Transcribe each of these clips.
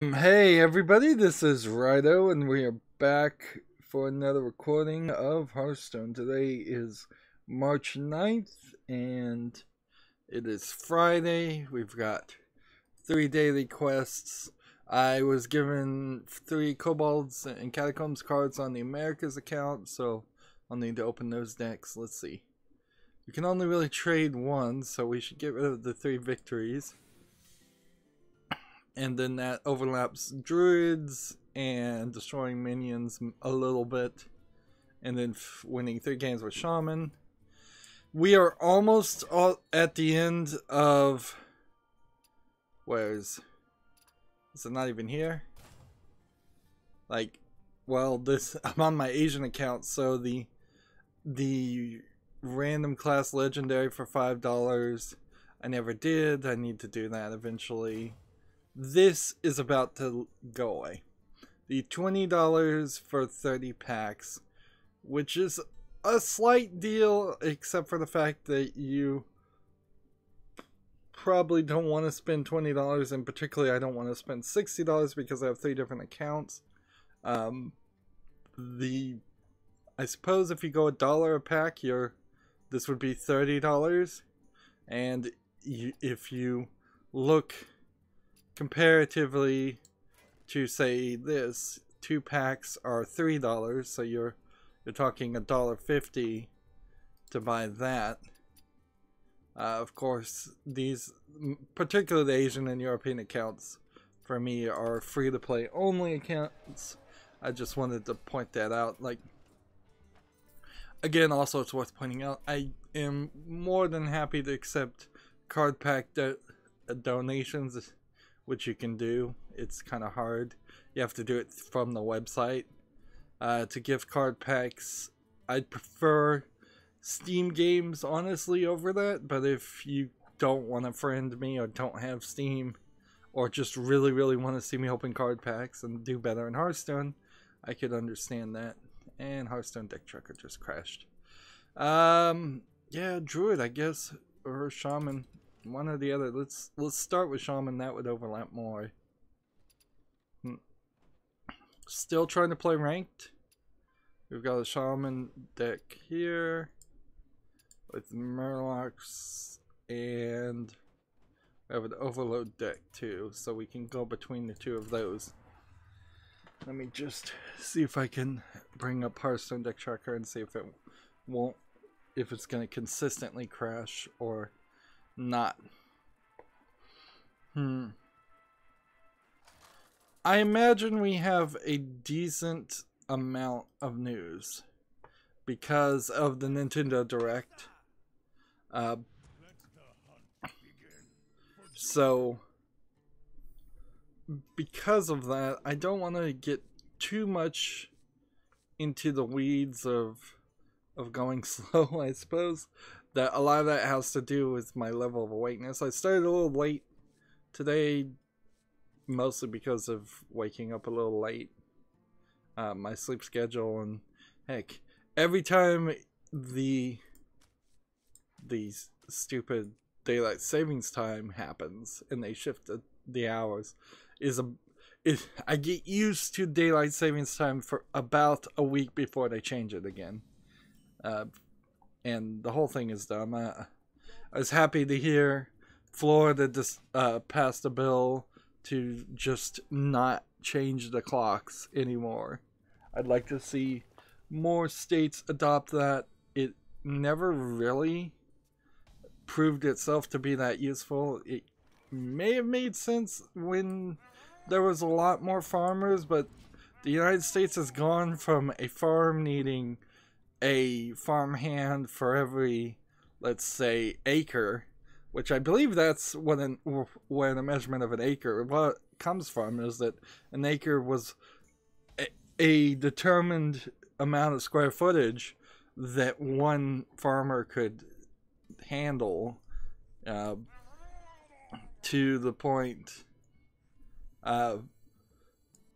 Hey everybody, this is Rydo, and we are back for another recording of Hearthstone. Today is March 9th, and it is Friday. We've got 3 daily quests. I was given 3 Kobolds and Catacombs cards on the Americas account, so I'll need to open those decks. Let's see. You can only really trade one, so we should get rid of the 3 victories. And then that overlaps druids and destroying minions a little bit, and then winning 3 games with shaman. We are almost at the end of, is it not even here? Like, well, I'm on my Asian account, so the random class legendary for $5 I never did. I need to do that eventually. This is about to go away. The $20 for 30 packs, which is a slight deal, except for the fact that you probably don't want to spend $20, and particularly I don't want to spend $60 because I have 3 different accounts. I suppose if you go $1 a pack, this would be $30, and if you look comparatively to say this, 2 packs are $3, so you're talking $1.50 to buy that. Of course, these, particularly the Asian and European accounts, for me are free to play only accounts. I just wanted to point that out. Like, again, also it's worth pointing out, I am more than happy to accept card pack donations, which you can do. It's kind of hard. You have to do it from the website. To gift card packs, I'd prefer Steam games, honestly, over that. But if you don't want to friend me or don't have Steam, or just really, really want to see me open card packs and do better in Hearthstone, I could understand that. And Hearthstone deck tracker just crashed. Yeah, Druid, I guess, or Shaman. One or the other. Let's start with Shaman. That would overlap more. Still trying to play ranked. We've got a Shaman deck here with Murlocs, and we have an Overload deck too, so we can go between the 2 of those. Let me just see if I can bring up Hearthstone deck tracker and see if it's going to consistently crash or not. I imagine we have a decent amount of news because of the Nintendo Direct. So because of that, I don't want to get too much into the weeds of going slow. I suppose that a lot of that has to do with my level of awakeness. I started a little late today, mostly because of waking up a little late. My sleep schedule, and heck, every time the stupid daylight savings time happens and they shift the hours, I get used to daylight savings time for about a week before they change it again. And the whole thing is dumb. I was happy to hear Florida just passed a bill to just not change the clocks anymore. I'd like to see more states adopt that. It never really proved itself to be that useful. It may have made sense when there was a lot more farmers, but the United States has gone from a farm needing a farmhand for every, let's say, acre, which I believe that's where the measurement of an acre, what comes from is that an acre was a determined amount of square footage that one farmer could handle, to the point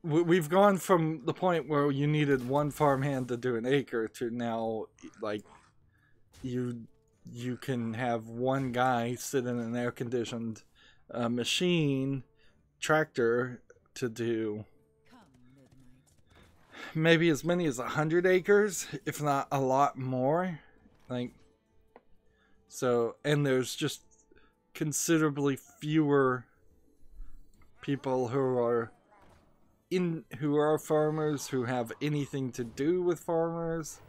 we've gone from the point where you needed one farmhand to do an acre to now, like, you can have one guy sit in an air-conditioned machine tractor to do maybe as many as 100 acres, if not a lot more. Like, so, and there's just considerably fewer people who are farmers, who have anything to do with farmers.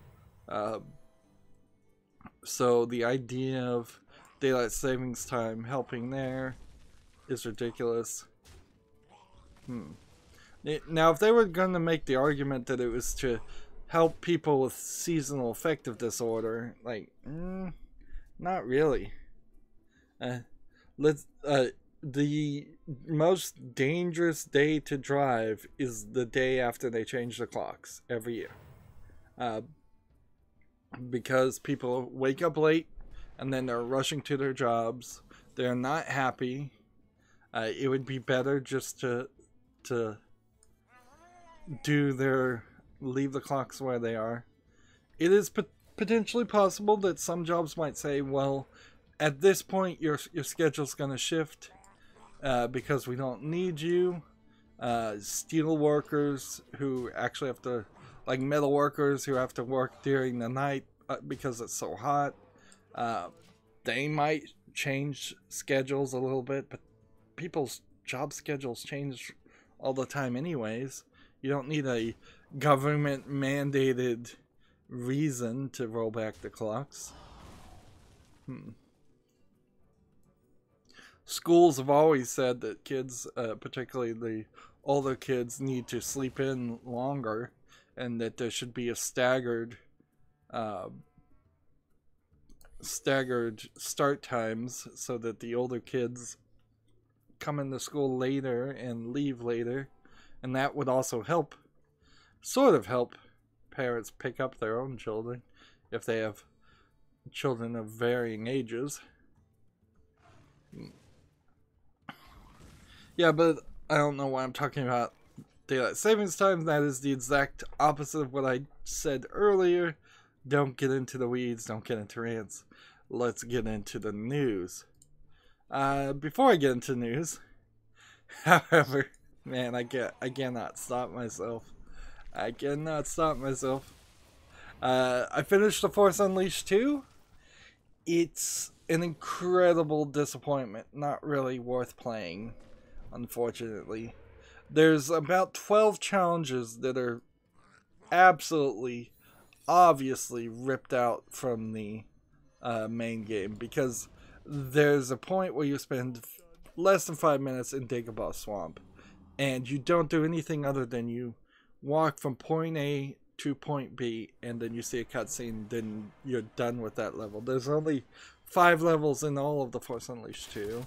So the idea of daylight savings time helping there is ridiculous. Now, if they were going to make the argument that it was to help people with seasonal affective disorder, like, not really. The most dangerous day to drive is the day after they change the clocks every year. Because people wake up late and then they're rushing to their jobs. They're not happy. It would be better just to leave the clocks where they are. It is potentially possible that some jobs might say, well, at this point your schedule's going to shift because we don't need you. Steel workers who actually have to, like metal workers who have to work during the night because it's so hot, they might change schedules a little bit, but people's job schedules change all the time anyways. You don't need a government mandated reason to roll back the clocks. Schools have always said that kids, particularly the older kids, need to sleep in longer, and that there should be a staggered start times so that the older kids come into school later and leave later, and that would also help, sort of help, parents pick up their own children if they have children of varying ages. Yeah, but I don't know why I'm talking about daylight savings time. That is the exact opposite of what I said earlier. Don't get into the weeds, don't get into rants. Let's get into the news. Before I get into news, however, man, I cannot stop myself. I cannot stop myself. I finished The Force Unleashed 2. It's an incredible disappointment. Not really worth playing, unfortunately. There's about 12 challenges that are absolutely, obviously ripped out from the main game, because there's a point where you spend less than 5 minutes in Dagobah Swamp, and you don't do anything other than you walk from point A to point B, and then you see a cutscene, then you're done with that level. There's only 5 levels in all of The Force Unleashed 2.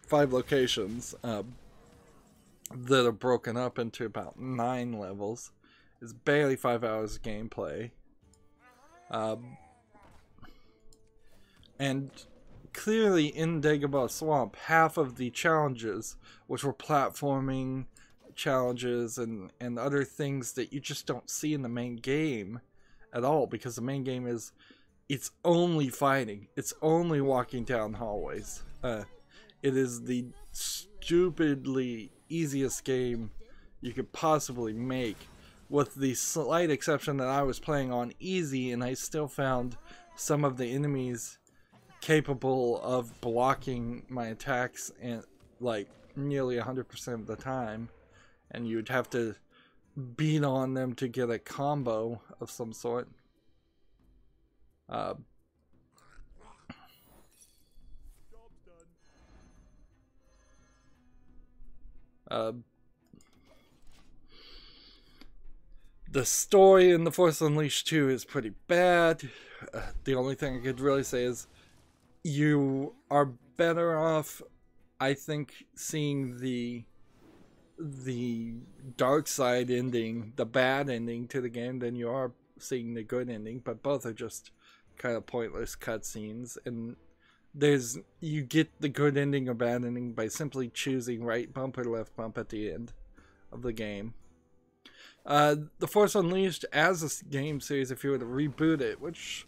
5 locations that are broken up into about 9 levels. It's barely 5 hours of gameplay. And clearly in Dagobah Swamp, half of the challenges, which were platforming challenges and other things that you just don't see in the main game at all, because the main game is, it's only fighting. It's only walking down hallways. It is the stupidly easiest game you could possibly make, with the slight exception that I was playing on easy, and I still found some of the enemies capable of blocking my attacks and like nearly 100% of the time, and you'd have to beat on them to get a combo of some sort. The story in The Force Unleashed 2 is pretty bad. The only thing I could really say is you are better off, I think, seeing the dark side ending, the bad ending to the game, than you are seeing the good ending. But both are just kind of pointless cutscenes, and you get the good ending or bad ending by simply choosing right bump or left bump at the end of the game. The Force Unleashed as a game series, if you were to reboot it, which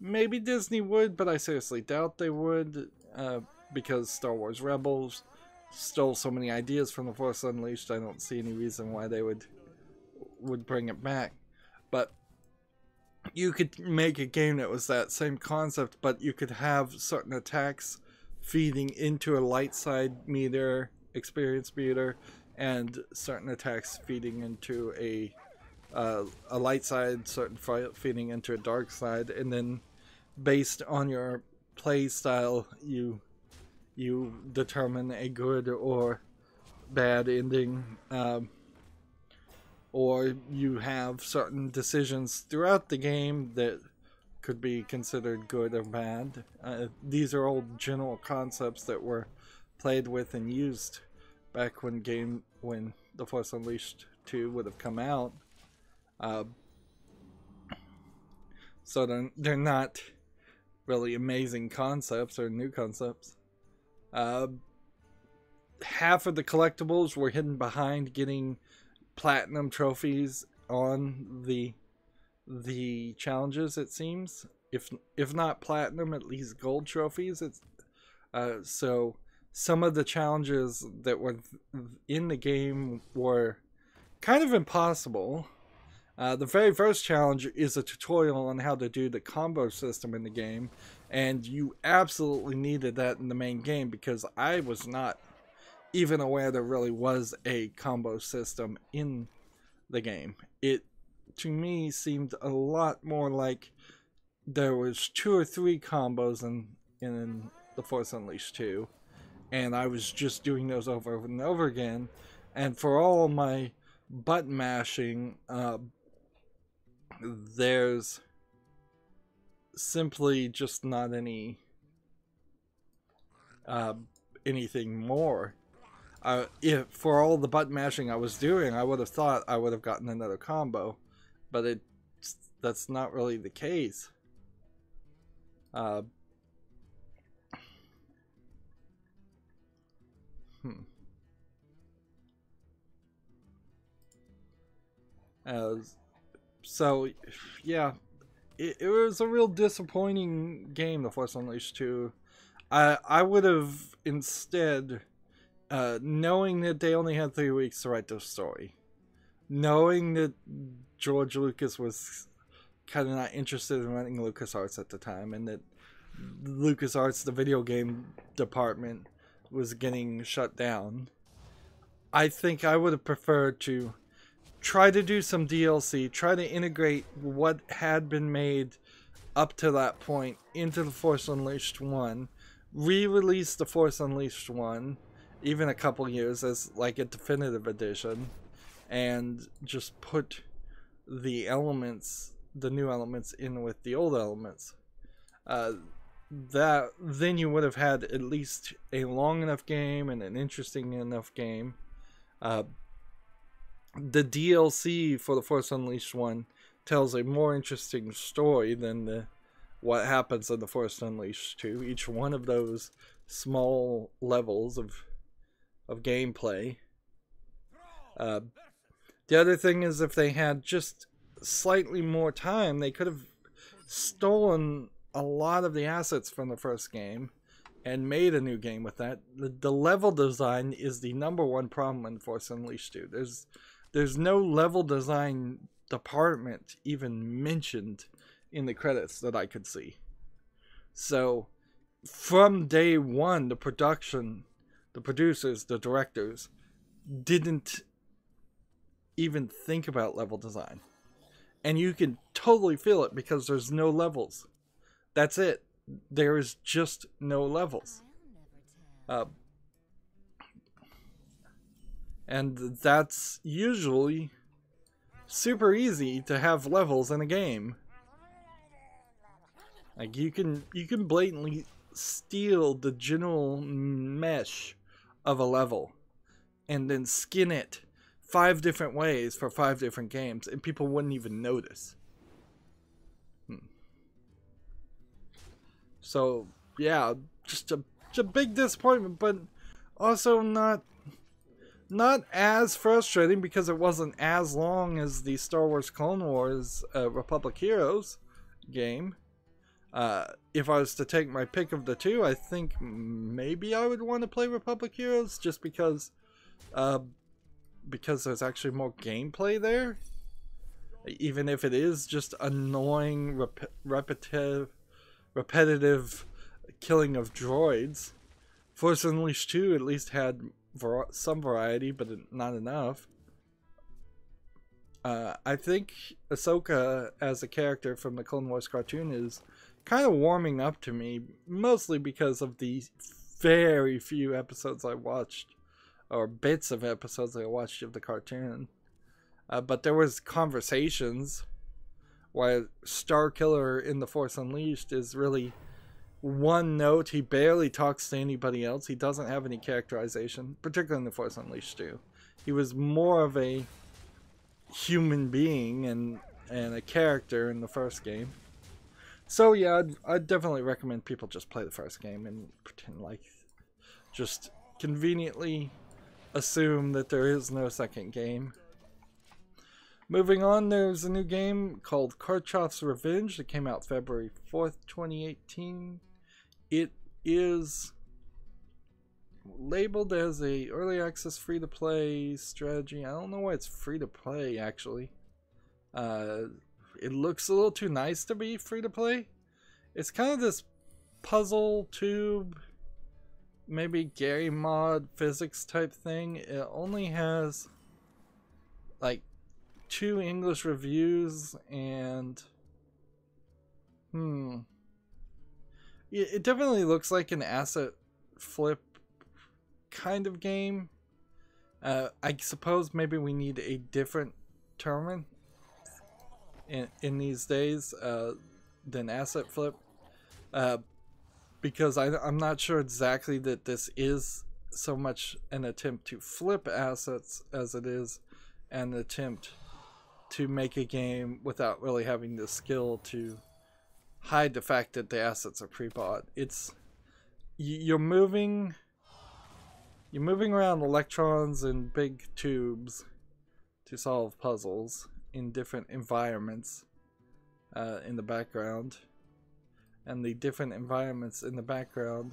maybe Disney would, but I seriously doubt they would, because Star Wars Rebels stole so many ideas from The Force Unleashed, I don't see any reason why they would bring it back. But you could make a game that was that same concept, but you could have certain attacks feeding into a light side meter, experience meter, and certain attacks feeding into a light side, certain feeding into a dark side, and then based on your play style, you determine a good or bad ending, or you have certain decisions throughout the game that could be considered good or bad. These are all general concepts that were played with and used back when The Force Unleashed 2 would have come out. So they're not really amazing concepts or new concepts. Half of the collectibles were hidden behind getting platinum trophies on the challenges, it seems. If not platinum, at least gold trophies. So some of the challenges that were in the game were kind of impossible. The very first challenge is a tutorial on how to do the combo system in the game, and you absolutely needed that in the main game, because I was not even aware there really was a combo system in the game. It, to me, seemed a lot more like there was 2 or 3 combos in The Force Unleashed 2, and I was just doing those over and over again, and for all my button mashing, there's simply just not anything more. If for all the button mashing I was doing, I would have thought I would have gotten another combo, but that's not really the case. So yeah, it was a real disappointing game, The Force Unleashed 2. I would have instead, knowing that they only had 3 weeks to write their story, knowing that George Lucas was kind of not interested in running LucasArts at the time, and that LucasArts, the video game department, was getting shut down, I think I would have preferred to try to do some DLC, try to integrate what had been made up to that point into The Force Unleashed 1, re-release The Force Unleashed 1, even a couple years as like a definitive edition, and just put the elements, the new elements, in with the old elements. Then you would have had at least a long enough game and an interesting enough game. The DLC for The Force Unleashed 1 tells a more interesting story than what happens in The Force Unleashed 2. Each one of those small levels of gameplay. The other thing is, if they had just slightly more time, they could have stolen a lot of the assets from the first game and made a new game with that. The level design is the #1 problem in Force Unleashed 2. There's no level design department even mentioned in the credits that I could see. So from day one, the producers, the directors, didn't even think about level design. And you can totally feel it because there's no levels. That's it. There is just no levels. And that's usually super easy to have levels in a game. Like you can blatantly steal the general mesh of a level and then skin it 5 different ways for 5 different games, and people wouldn't even notice. So yeah, just a big disappointment, but also not as frustrating because it wasn't as long as the Star Wars Clone Wars Republic Heroes game. If I was to take my pick of the two, I think maybe I would want to play Republic Heroes just because there's actually more gameplay there. Even if it is just annoying, repetitive killing of droids. Force Unleashed 2 at least had some variety, but not enough. I think Ahsoka as a character from the Clone Wars cartoon is kind of warming up to me, mostly because of the very few episodes I watched, or bits of episodes I watched of the cartoon. But there was conversations where Starkiller in The Force Unleashed is really one note. He barely talks to anybody else. He doesn't have any characterization, particularly in The Force Unleashed 2. He was more of a human being and a character in the first game. So yeah, I'd definitely recommend people just play the first game and pretend like, just conveniently assume that there is no second game. Moving on, there's a new game called Karchoff's Revenge that came out February 4th, 2018. It is labeled as a early access free-to-play strategy. I don't know why it's free-to-play, actually. It looks a little too nice to be free-to-play. It's kind of this puzzle tube, maybe Gary mod physics type thing. It only has like 2 English reviews, and it definitely looks like an asset flip kind of game. I suppose maybe we need a different term in these days than asset flip, because I'm not sure exactly that this is so much an attempt to flip assets as it is an attempt to make a game without really having the skill to hide the fact that the assets are pre-bought. You're moving around electrons in big tubes to solve puzzles in different environments in the background, and the different environments in the background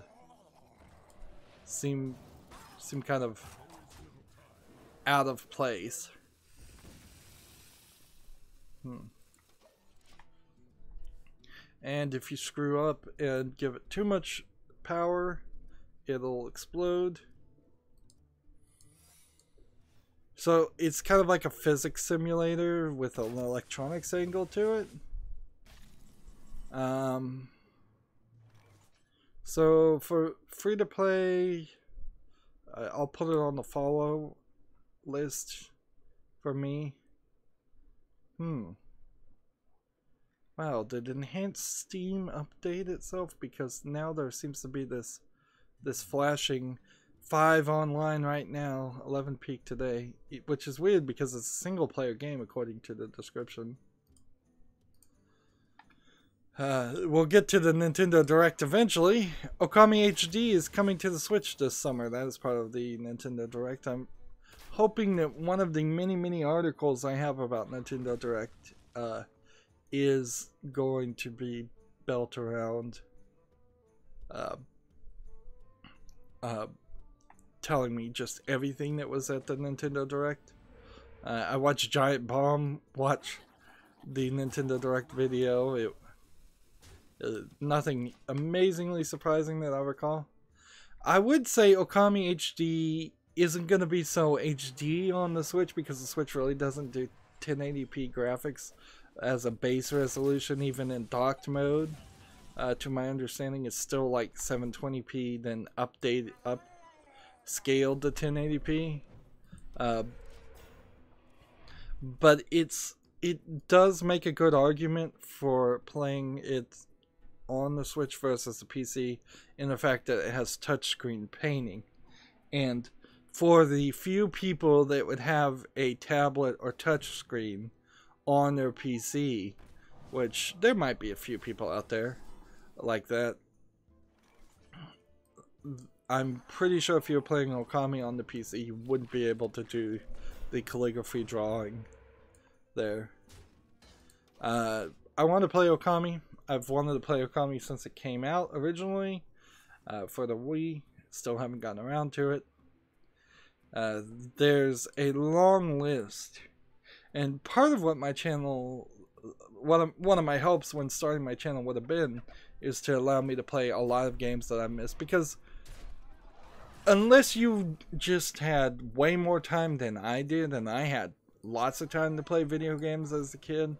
seem kind of out of place. And if you screw up and give it too much power, it'll explode. So it's kind of like a physics simulator with an electronics angle to it. So for free to play, I'll put it on the follow list for me. Wow, did enhanced Steam update itself? Because now there seems to be this flashing 5 online right now, 11 peak today, which is weird because it's a single player game according to the description. We'll get to the Nintendo Direct eventually. Okami HD is coming to the Switch this summer. That is part of the Nintendo Direct. I'm hoping that one of the many articles I have about Nintendo Direct is going to be built around telling me just everything that was at the Nintendo Direct. I watched Giant Bomb watch the Nintendo Direct video. Nothing amazingly surprising that I recall. I would say Okami HD isn't going to be so HD on the Switch because the Switch really doesn't do 1080p graphics as a base resolution, even in docked mode. To my understanding, it's still like 720p, then scaled to 1080p. But it does make a good argument for playing it on the Switch versus the PC, in the fact that it has touchscreen painting. And for the few people that would have a tablet or touchscreen on their PC, which there might be a few people out there like that, I'm pretty sure if you were playing Okami on the PC, you wouldn't be able to do the calligraphy drawing there. I want to play Okami. I've wanted to play Okami since it came out originally for the Wii. Still haven't gotten around to it. There's a long list, and part of what my channel, one of my hopes when starting my channel would have been, is to allow me to play a lot of games that I missed, because unless you just had way more time than I did, and I had lots of time to play video games as a kid,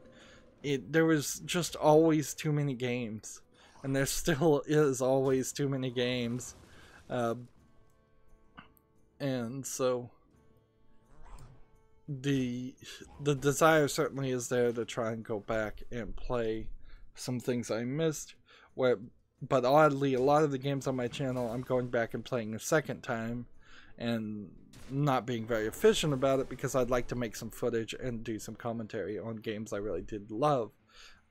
there was just always too many games, and there still is always too many games, and so the desire certainly is there to try and go back and play some things I missed. But oddly, a lot of the games on my channel I'm going back and playing a second time, and not being very efficient about it because I'd like to make some footage and do some commentary on games I really did love.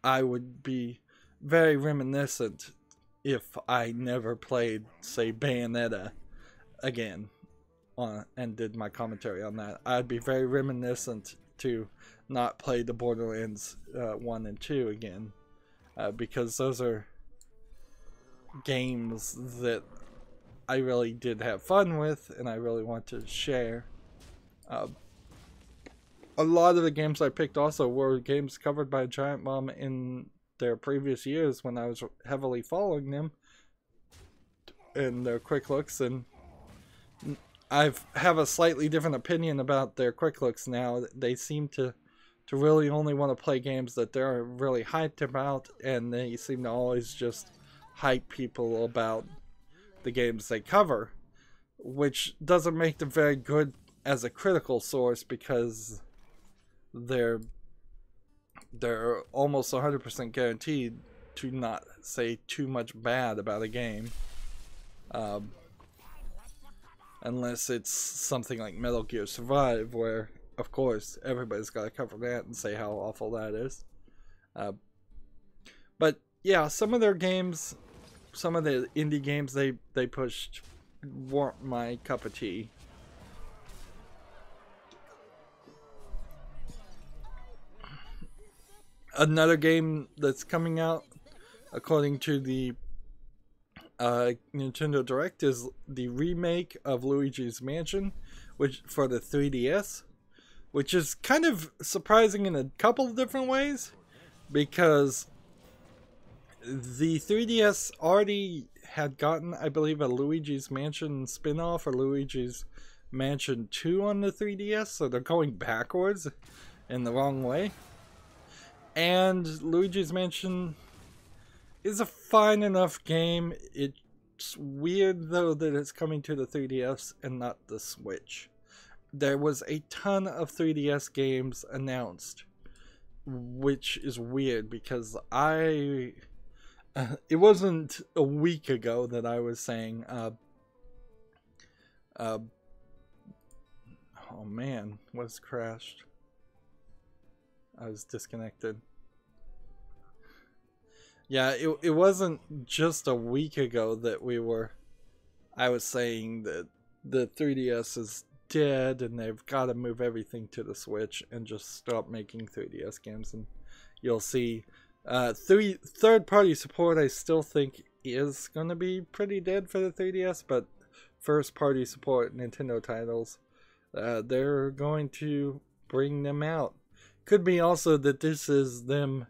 I would be very reminiscent if I never played, say, Bayonetta again and did my commentary on that. I'd be very reminiscent to not play the Borderlands 1 and 2 again, because those are games that I really did have fun with and I really want to share. A lot of the games I picked also were games covered by Giant Bomb in their previous years when I was heavily following them and their quick looks, and I have a slightly different opinion about their quick looks now. They seem to really only want to play games that they're really hyped about, and they seem to always just hype people about the games they cover, which doesn't make them very good as a critical source, because they're almost 100% guaranteed to not say too much bad about a game. Unless it's something like Metal Gear Survive, where, of course, everybody's got to cover that and say how awful that is. But, yeah, some of their games, some of the indie games they pushed weren't my cup of tea. Another game that's coming out, according to the Nintendo Direct, is the remake of Luigi's Mansion, which for the 3DS, which is kind of surprising in a couple of different ways, because the 3DS already had gotten, I believe, a Luigi's Mansion spin-off, or Luigi's Mansion 2 on the 3DS, so they're going backwards in the wrong way. And Luigi's Mansion is a fine enough game. It's weird, though, that it's coming to the 3DS and not the Switch. There was a ton of 3DS games announced, which is weird, because it wasn't a week ago that I was saying, oh man, what's crashed? I was disconnected. Yeah, it wasn't just a week ago that I was saying that the 3DS is dead and they've got to move everything to the Switch and just stop making 3DS games, and you'll see third-party support I still think is going to be pretty dead for the 3DS, but first-party support, Nintendo titles, they're going to bring them out. Could be also that this is them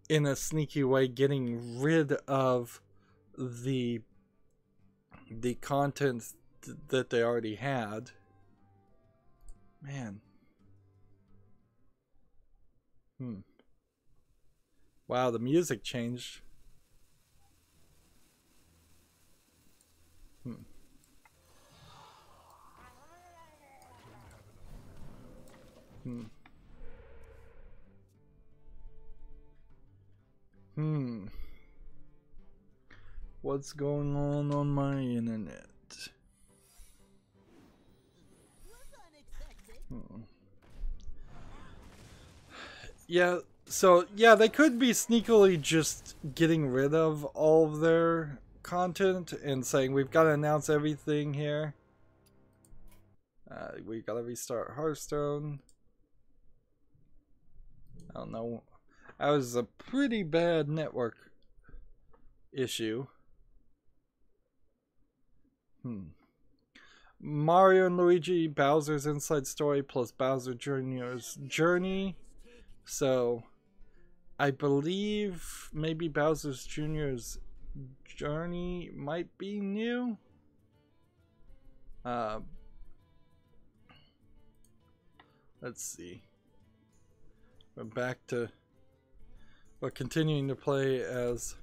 in a sneaky way getting rid of the content that they already had. Man. Wow, the music changed. What's going on my internet? Yeah, so yeah, they could be sneakily just getting rid of all of their content and saying we've got to announce everything here. We've got to restart Hearthstone. I don't know. That was a pretty bad network issue. Mario and Luigi Bowser's Inside Story plus Bowser Jr.'s Journey. So I believe maybe Bowser's Jr.'s Journey might be new. Let's see. We're continuing to play as,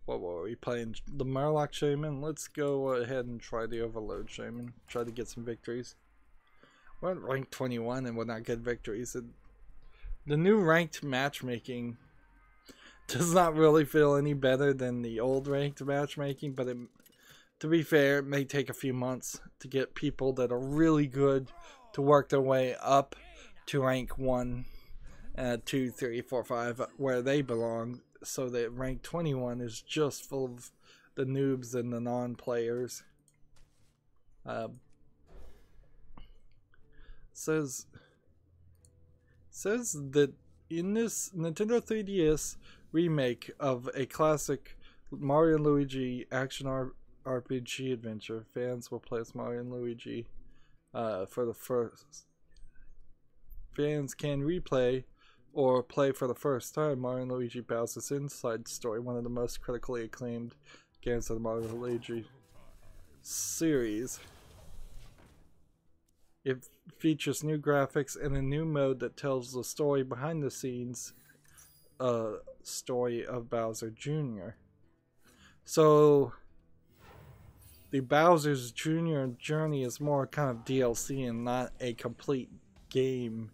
what were we playing? The Murloc Shaman. Let's go ahead and try the Overload Shaman. Try to get some victories. We're at rank 21 and we're not getting victories. The new ranked matchmaking does not really feel any better than the old ranked matchmaking, but to be fair, it may take a few months to get people that are really good to work their way up to rank 1, 2, 3, 4, 5, where they belong, so that rank 21 is just full of the noobs and the non-players. Says that in this Nintendo 3DS remake of a classic Mario and Luigi action RPG adventure, fans will play as Mario and Luigi for the first. Fans can replay or play for the first time Mario and Luigi Bowser's Inside Story, one of the most critically acclaimed games of the Mario and Luigi series. It features new graphics and a new mode that tells the story behind the scenes story of Bowser Jr. So the Bowser's Jr. journey is more kind of DLC and not a complete game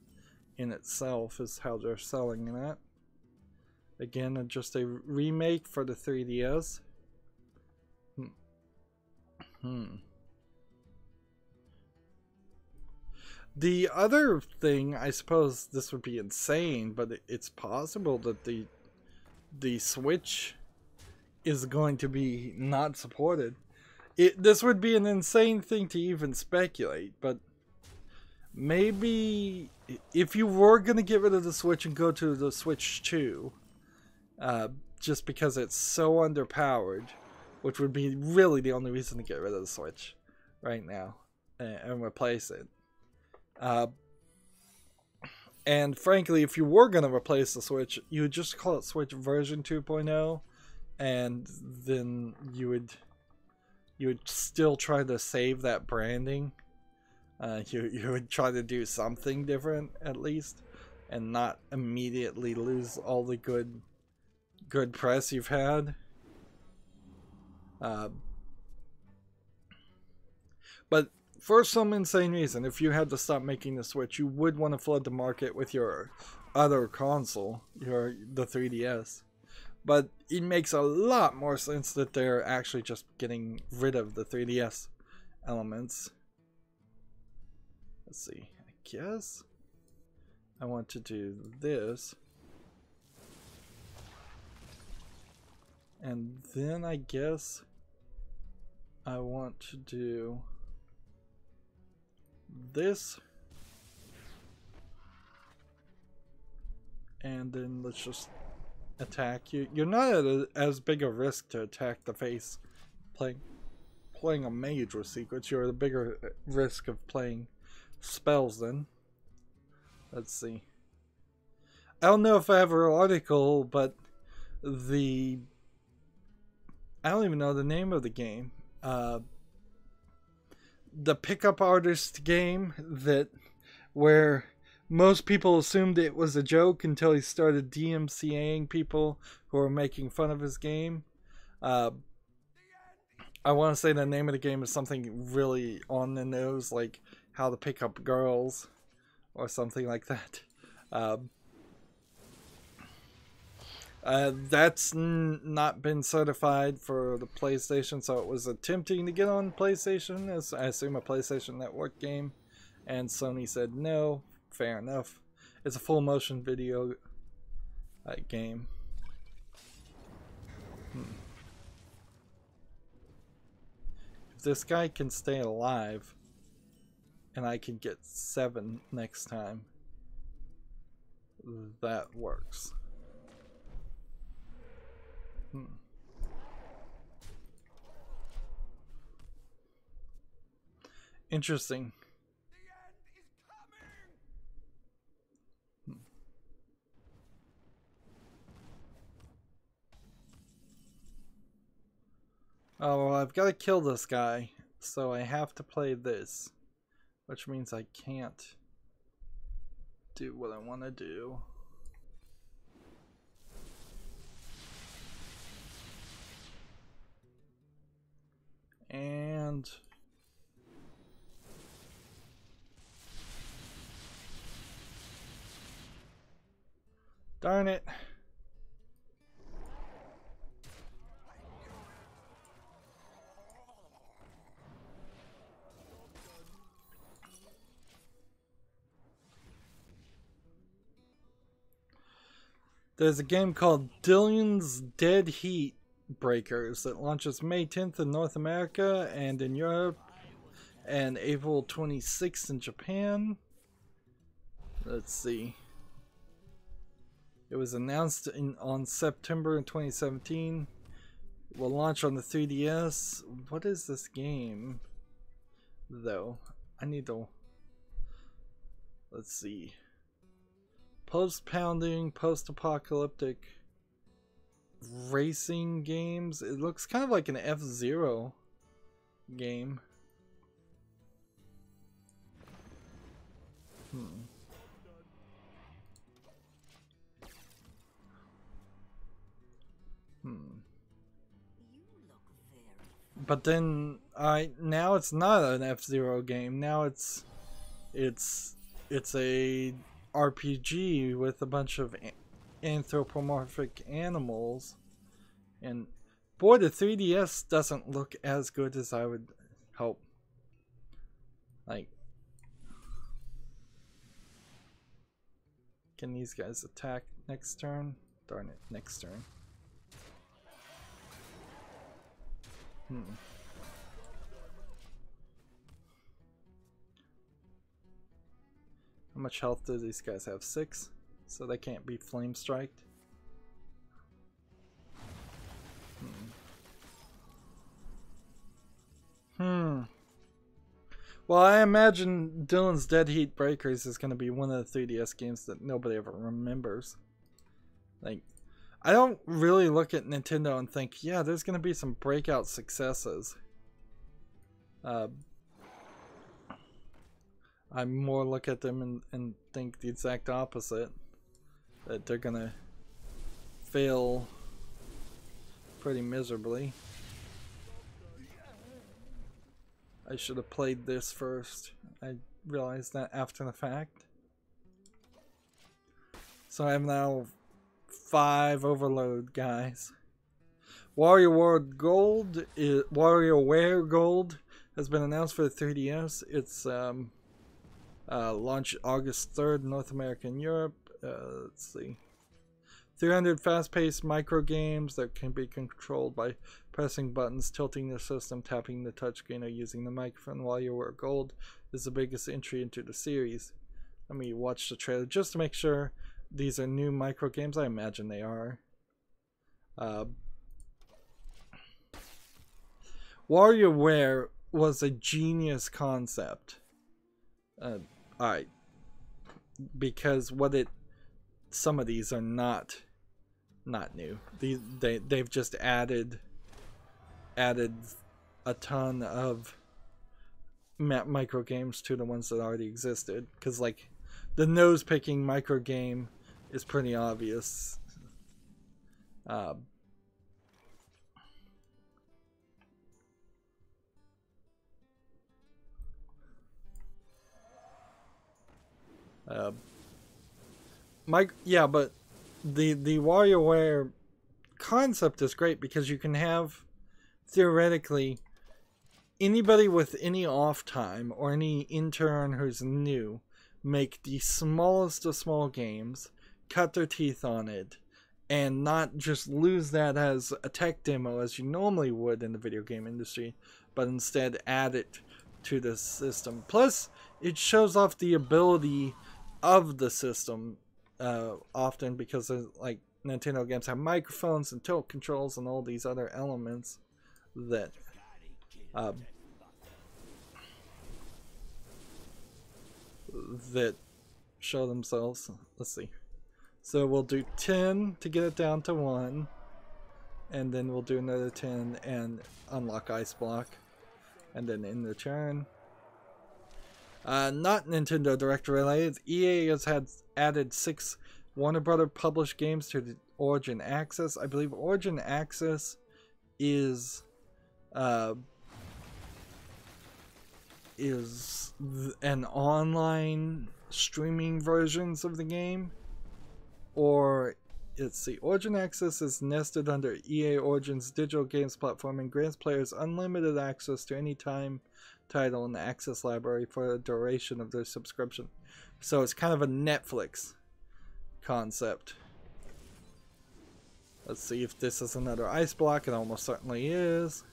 in itself, is how they're selling that. Again, just a remake for the 3DS. The other thing, I suppose this would be insane, but it's possible that the Switch is going to be not supported. This would be an insane thing to even speculate, but maybe if you were going to get rid of the Switch and go to the Switch 2, just because it's so underpowered, which would be really the only reason to get rid of the Switch right now and replace it. And frankly, if you were going to replace the Switch, you would just call it Switch version 2.0, and then you would still try to save that branding. You would try to do something different at least, and not immediately lose all the good press you've had. But for some insane reason, if you had to stop making the Switch, you would want to flood the market with your other console, the 3DS. But it makes a lot more sense that they're actually just getting rid of the 3DS elements. Let's see, I guess I want to do this. And then I guess I want to do this. And then let's just attack you. You're not at as big a risk to attack the face playing a mage with secrets. You're at a bigger risk of playing spells then. Let's see. I don't know if I have an article, but I don't even know the name of the game. The pickup artist game where most people assumed it was a joke until he started DMCAing people who were making fun of his game. I want to say the name of the game is something really on the nose, like How to Pick Up Girls or something like that. That's not been certified for the PlayStation, so it was attempting to get on PlayStation, as I assume a PlayStation Network game, and Sony said no. Fair enough. It's a full motion video game. If this guy can stay alive, and I can get 7 next time, that works. Interesting. Oh, well, I've got to kill this guy, so I have to play this, which means I can't do what I want to do. And darn it. There's a game called Dylan's Dead Heat Breakers that launches May 10th in North America and in Europe, and April 26th in Japan. Let's see. It was announced on September 2017. It will launch on the 3DS. What is this game, though? I need to... Let's see. Post-pounding, post-apocalyptic racing games. It looks kind of like an F-Zero game. But then now it's not an F-Zero game. Now it's a RPG with a bunch of anthropomorphic animals, and boy, the 3DS doesn't look as good as I would hope. Like, can these guys attack next turn? Darn it, next turn. How much health do these guys have? 6? So they can't be flame striked. Well, I imagine Dylan's Dead Heat Breakers is going to be one of the 3DS games that nobody ever remembers. Like, I don't really look at Nintendo and think, yeah, there's going to be some breakout successes. I more look at them and think the exact opposite. That they're going to fail pretty miserably. I should have played this first. I realized that after the fact. So I have now 5 overload guys. WarioWare Gold has been announced for the 3DS. It's launch August 3rd, North America and Europe. Let's see. 300 fast-paced micro games that can be controlled by pressing buttons, tilting the system, tapping the touchscreen, or using the microphone. WarioWare Gold is the biggest entry into the series. Let me watch the trailer just to make sure these are new micro games. I imagine they are. WarioWare was a genius concept. Alright. Because some of these are not new. They've just added a ton of micro games to the ones that already existed. Because like the nose picking micro game is pretty obvious. Yeah, but the WarioWare concept is great because you can have theoretically anybody with any off time or any intern who's new make the smallest of small games, cut their teeth on it, and not just lose that as a tech demo as you normally would in the video game industry, but instead add it to the system. Plus, it shows off the ability of the system often because like Nintendo games have microphones and tilt controls and all these other elements that that show themselves. Let's see. So we'll do 10 to get it down to 1, and then we'll do another 10 and unlock Ice Block, and then end the turn. Not Nintendo Direct related, EA has added 6 Warner Brother published games to the Origin Access. I believe Origin Access is an online streaming versions of the game, or let's see, Origin Access is nested under EA Origin's digital games platform and grants players unlimited access to any title in the Access library for the duration of their subscription. So it's kind of a Netflix concept. Let's see if this is another Ice Block. It almost certainly is.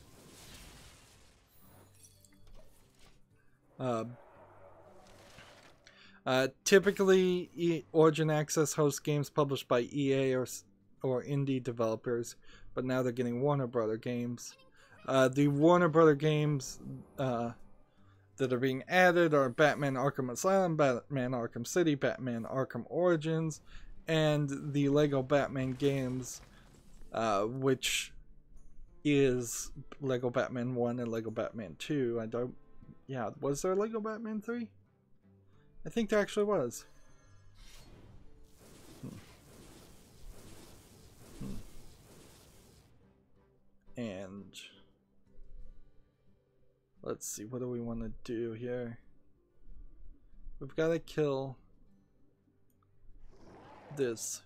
Typically, Origin Access hosts games published by EA or indie developers, but now they're getting Warner Brother games. The Warner Brother games that are being added are Batman Arkham Asylum, Batman Arkham City, Batman Arkham Origins, and the Lego Batman games, which is Lego Batman 1 and Lego Batman 2. Yeah, was there Lego Batman 3? I think there actually was. And let's see, what do we want to do here? We've got to kill this.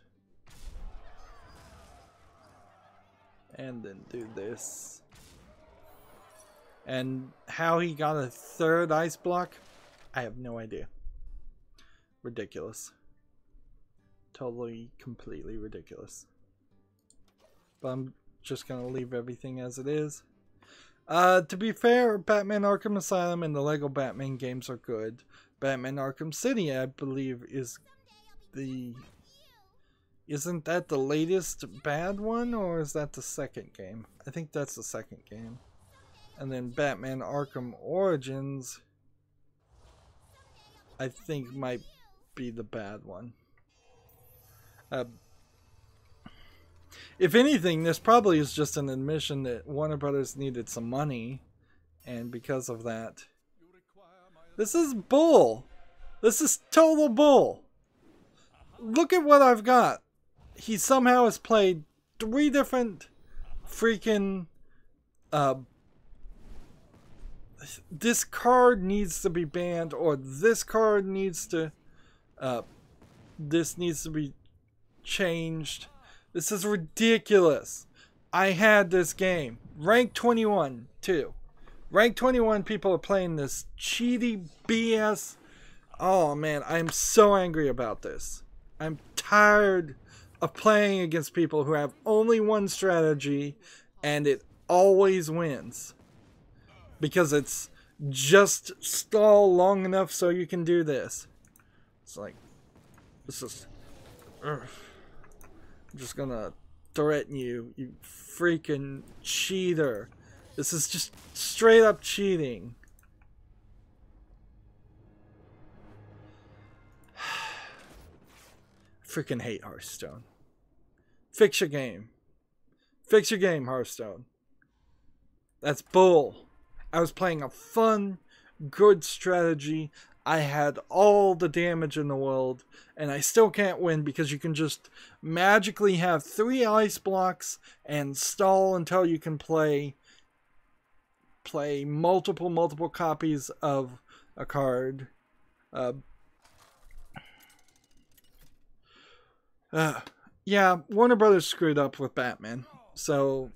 And then do this. And how he got a 3rd Ice Block, I have no idea. Ridiculous. Totally, completely ridiculous. But I'm just going to leave everything as it is. To be fair, Batman Arkham Asylum and the Lego Batman games are good. Batman Arkham City, I believe, is the... Isn't that the latest bad one, or is that the second game? I think that's the second game. And then Batman Arkham Origins, I think might be the bad one. If anything, this probably is just an admission that Warner Brothers needed some money, and because of that, this is bull. This is total bull. Look at what I've got. He somehow has played 3 different freaking this card needs to be banned, or this card needs to this needs to be changed. This is ridiculous. I had this game rank 21 too. Rank 21 people are playing this cheaty BS. Oh man, I'm so angry about this. I'm tired of playing against people who have only one strategy and it always wins. Because it's just stall long enough so you can do this. It's like, this is... I'm just gonna threaten you, you freaking cheater. This is just straight up cheating. Freaking hate Hearthstone. Fix your game. Fix your game, Hearthstone. That's bull. I was playing a fun, good strategy. I had all the damage in the world, and I still can't win because you can just magically have 3 ice blocks and stall until you can play multiple copies of a card. Yeah, Warner Brothers screwed up with Batman, so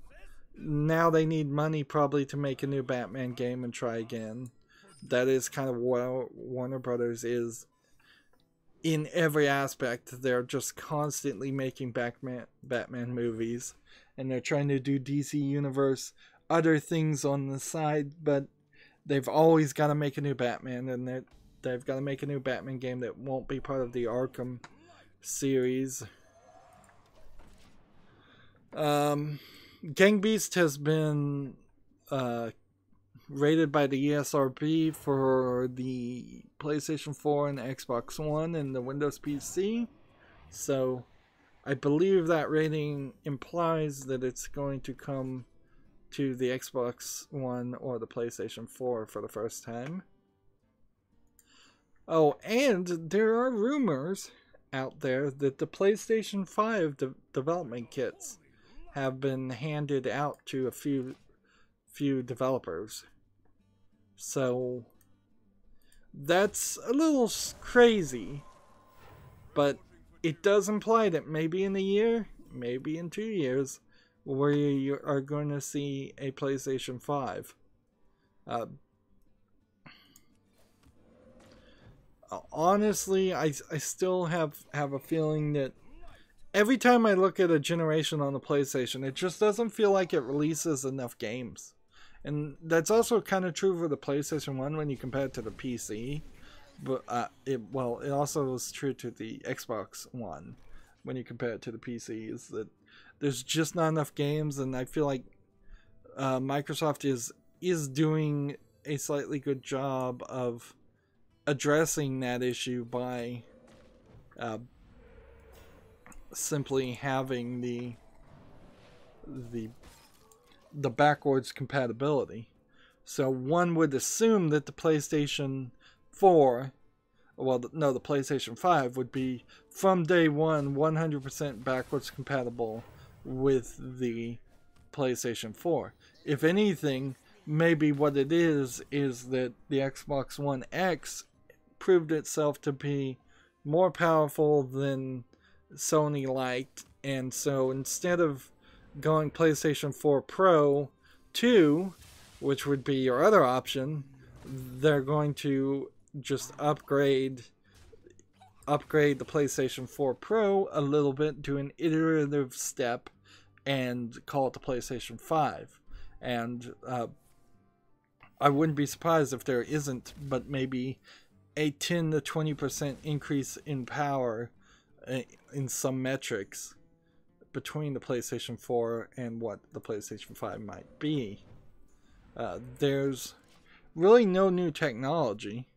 now they need money probably to make a new Batman game and try again. That is kind of what Warner Brothers is in every aspect. They're just constantly making Batman movies, and they're trying to do DC Universe other things on the side, but they've always got to make a new Batman, and they've got to make a new Batman game that won't be part of the Arkham series. Gang Beast has been rated by the ESRB for the PlayStation 4 and the Xbox One and the Windows PC. So I believe that rating implies that it's going to come to the Xbox One or the PlayStation 4 for the first time. Oh, and there are rumors out there that the PlayStation 5 development kits have been handed out to a few developers. So that's a little crazy, but it does imply that maybe in a year, maybe in 2 years, where you are going to see a PlayStation 5. Honestly, I still have a feeling that every time I look at a generation on the PlayStation, it just doesn't feel like it releases enough games. And that's also kind of true for the PlayStation 1 when you compare it to the PC. But it also is true to the Xbox One when you compare it to the PC, is that there's just not enough games, and I feel like Microsoft is doing a slightly good job of addressing that issue by simply having the backwards compatibility. So one would assume that the PlayStation 4, the PlayStation 5 would be from day one 100% backwards compatible with the PlayStation 4. If anything, maybe what it is that the Xbox One X proved itself to be more powerful than Sony liked, and so instead of going PlayStation 4 Pro 2, which would be your other option, they're going to just upgrade the PlayStation 4 Pro a little bit, do an iterative step, and call it the PlayStation 5. And I wouldn't be surprised if there isn't, but maybe a 10 to 20% increase in power in some metrics between the PlayStation 4 and what the PlayStation 5 might be. There's really no new technology,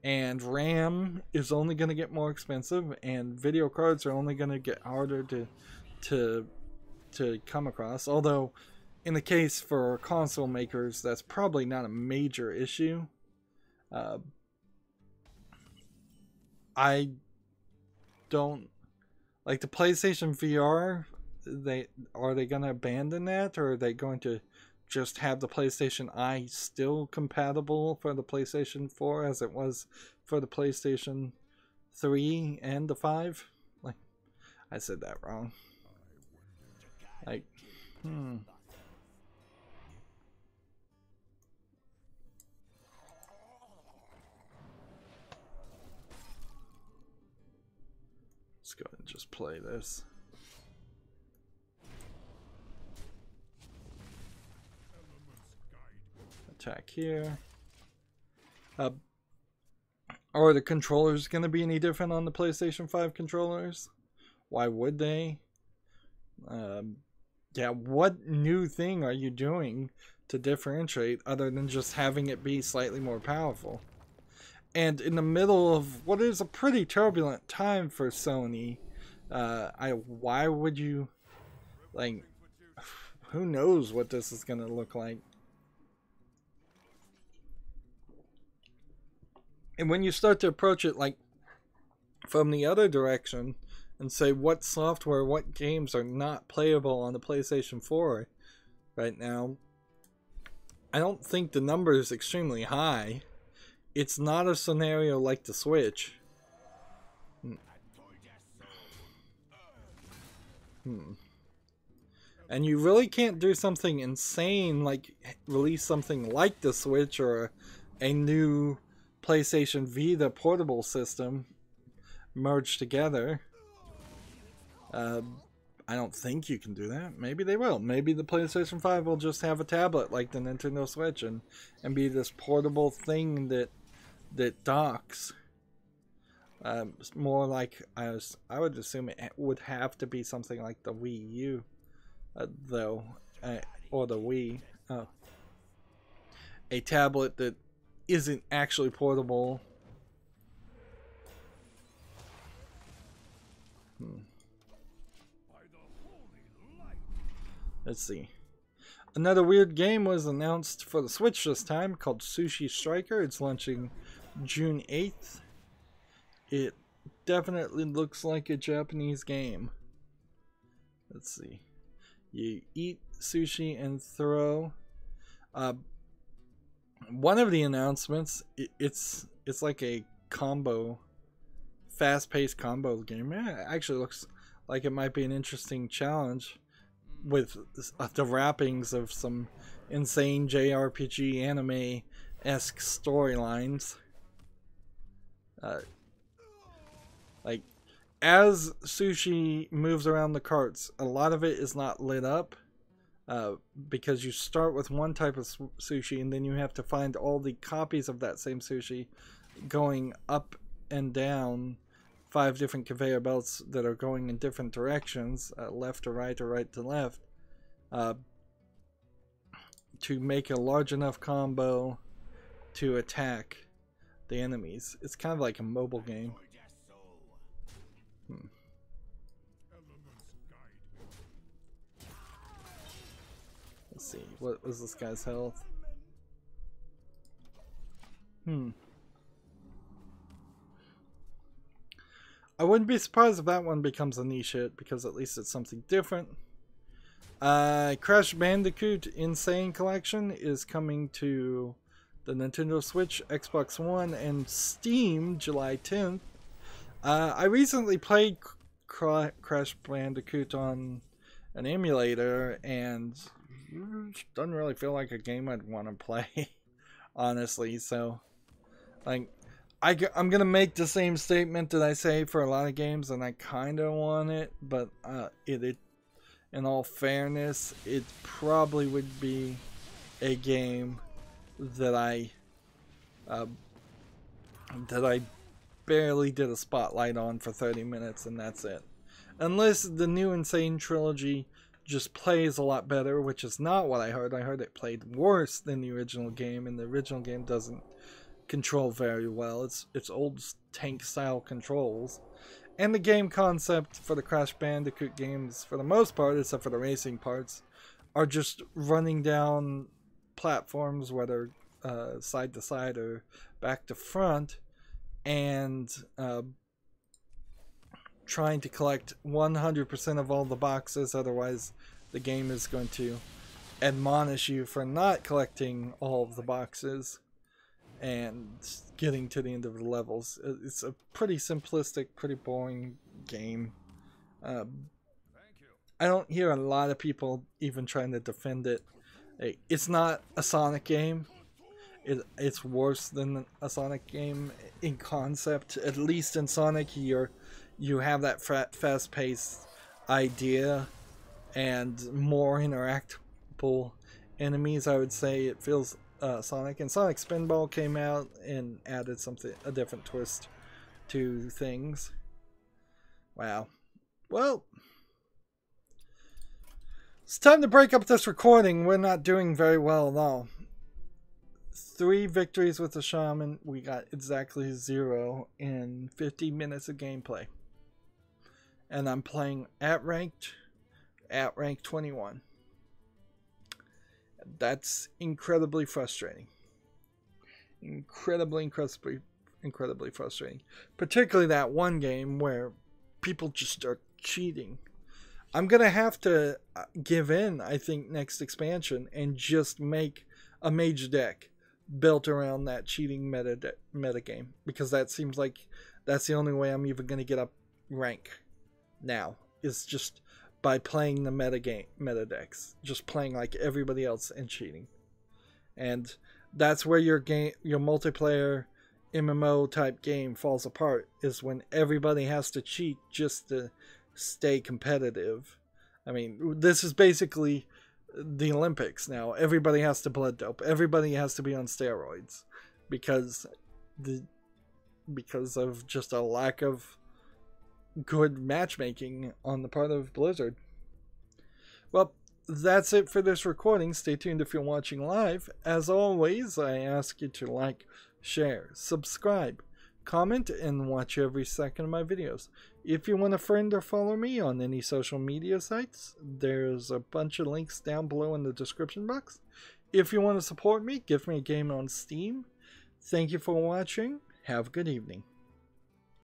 and RAM is only going to get more expensive, and video cards are only going to get harder to come across. Although, in the case for console makers, that's probably not a major issue. I don't like the PlayStation VR. Are they going to abandon that, or are they going to just have the PlayStation Eye still compatible for the PlayStation 4 as it was for the PlayStation 3 and the 5? Like, I said that wrong. Like, Let's go ahead and just play this. Attack here. Are the controllers going to be any different on the PlayStation 5 controllers? Why would they? Yeah, what new thing are you doing to differentiate other than just having it be slightly more powerful? And in the middle of what is a pretty turbulent time for Sony, why would you, like, who knows what this is going to look like? And when you start to approach it like from the other direction and say what software, what games are not playable on the PlayStation 4 right now, I don't think the number is extremely high. It's not a scenario like the Switch. And you really can't do something insane like release something like the Switch or a new PlayStation Vita portable system merged together. I don't think you can do that. Maybe they will. Maybe the PlayStation 5 will just have a tablet like the Nintendo Switch and be this portable thing that docks. It's more like I would assume it would have to be something like the Wii U, though, or the Wii. A tablet that isn't actually portable. Let's see. Another weird game was announced for the Switch this time, called Sushi Striker. It's launching June 8th. It definitely looks like a Japanese game. Let's see. You eat sushi and throw. One of the announcements, it's like a combo, fast-paced combo game. It actually looks like it might be an interesting challenge with the wrappings of some insane JRPG anime-esque storylines. Like, as sushi moves around the carts, a lot of it is not lit up, because you start with one type of sushi and then you have to find all the copies of that same sushi going up and down 5 different conveyor belts that are going in different directions, left to right or right to left, to make a large enough combo to attack the enemies. It's kind of like a mobile game. Let's see, what was this guy's health? I wouldn't be surprised if that one becomes a niche hit, because at least it's something different. Crash Bandicoot Insane Collection is coming to the Nintendo Switch, Xbox One, and Steam July 10th. I recently played Crash Bandicoot on an emulator, and it doesn't really feel like a game I'd want to play, honestly. So, like, I'm gonna make the same statement that I say for a lot of games, and I kind of want it, but in all fairness, it probably would be a game that I barely did a spotlight on for 30 minutes, and that's it. Unless the new Insane Trilogy just plays a lot better, which is not what I heard. I heard it played worse than the original game, and the original game doesn't control very well. It's old tank style controls. And the game concept for the Crash Bandicoot games, for the most part, except for the racing parts, are just running down platforms, whether side to side or back to front, and trying to collect 100% of all the boxes. Otherwise, the game is going to admonish you for not collecting all of the boxes and getting to the end of the levels. It's a pretty simplistic, pretty boring game. I don't hear a lot of people even trying to defend it. It's not a Sonic game. It's worse than a Sonic game in concept. At least in Sonic, you have that fast-paced idea and more interactable enemies. I would say it feels Sonic. And Sonic Spinball came out and added a different twist to things. Wow. Well, it's time to break up this recording. We're not doing very well at all. 3 victories with the Shaman. We got exactly 0 in 50 minutes of gameplay. And I'm playing at rank 21. That's incredibly frustrating. Incredibly frustrating. Particularly that one game where people just start cheating. I'm going to have to give in, I think, next expansion and just make a mage deck built around that cheating meta game, because that seems like that's the only way I'm even going to get up rank now, is just by playing the meta decks, just playing like everybody else and cheating. And that's where your multiplayer MMO type game falls apart, is when everybody has to cheat just to stay competitive. I mean, this is basically the Olympics now. Everybody has to blood dope. Everybody has to be on steroids, because because of just a lack of good matchmaking on the part of Blizzard. Well, that's it for this recording. Stay tuned if you're watching live. As always, I ask you to like, share, subscribe, comment, and watch every second of my videos. If you want to friend or follow me on any social media sites, there's a bunch of links down below in the description box. If you want to support me, give me a game on Steam. Thank you for watching. Have a good evening.